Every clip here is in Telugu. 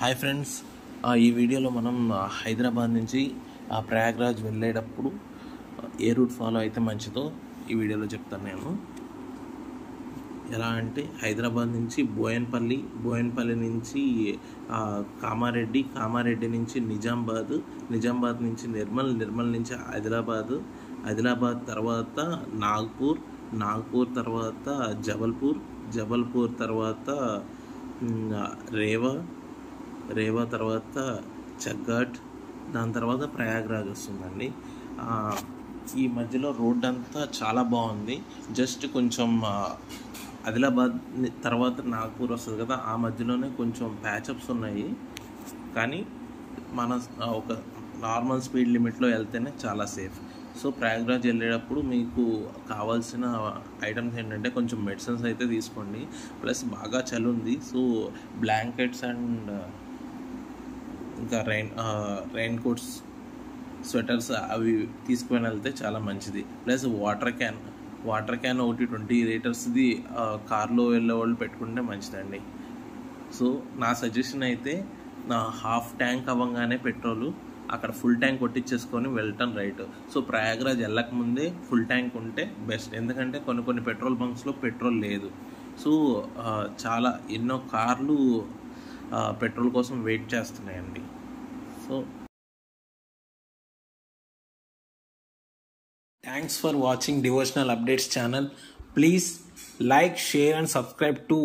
హాయ్ ఫ్రెండ్స్, ఈ వీడియోలో మనం హైదరాబాద్ నుంచి ప్రయాగ్రాజ్ వెళ్ళేటప్పుడు ఏ రూట్ ఫాలో అయితే మంచిదో ఈ వీడియోలో చెప్తాను నేను. ఎలా అంటే హైదరాబాద్ నుంచి బోయన్పల్లి నుంచి కామారెడ్డి నుంచి నిజామాబాద్ నుంచి నిర్మల్ నుంచి ఆదిలాబాద్ తర్వాత నాగ్పూర్ తర్వాత జబల్పూర్ తర్వాత రేవా తర్వాత చగ్గాట్, దాని తర్వాత ప్రయాగ్రాజ్ వస్తుందండి. ఈ మధ్యలో రోడ్ అంతా చాలా బాగుంది. జస్ట్ కొంచెం ఆదిలాబాద్ తర్వాత నాగ్పూర్ వస్తుంది కదా, ఆ మధ్యలోనే కొంచెం ప్యాచప్స్ ఉన్నాయి. కానీ మన ఒక నార్మల్ స్పీడ్ లిమిట్లో వెళ్తేనే చాలా సేఫ్. సో ప్రయాగ్రాజ్ వెళ్ళేటప్పుడు మీకు కావాల్సిన ఐటమ్స్ ఏంటంటే కొంచెం మెడిసిన్స్ అయితే తీసుకోండి. ప్లస్ బాగా చలి ఉంది, సో బ్లాంకెట్స్ అండ్ ఇంకా రెయిన్ కోట్స్, స్వెటర్స్ అవి తీసుకుని వెళ్తే చాలా మంచిది. ప్లస్ వాటర్ క్యాన్ ఒకటి 20 లీటర్స్ది కార్లో వెళ్ళే వాళ్ళు పెట్టుకుంటే మంచిదండి. సో నా సజెషన్ అయితే నా హాఫ్ ట్యాంక్ అవ్వగానే పెట్రోలు అక్కడ ఫుల్ ట్యాంక్ కొట్టించేసుకొని వెళ్ళటం రైట్. సో ప్రయాగ్రాజ్ వెళ్ళకముందే ఫుల్ ట్యాంక్ ఉంటే బెస్ట్. ఎందుకంటే కొన్ని పెట్రోల్ బంక్స్లో పెట్రోల్ లేదు. సో చాలా ఎన్నో కార్లు పెట్రోల్ కోసం వెయిట్ చేస్తున్నాయండి. So thanks for watching devotional updates channel. Please like, share and subscribe to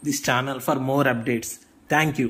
this channel for more updates. Thank you.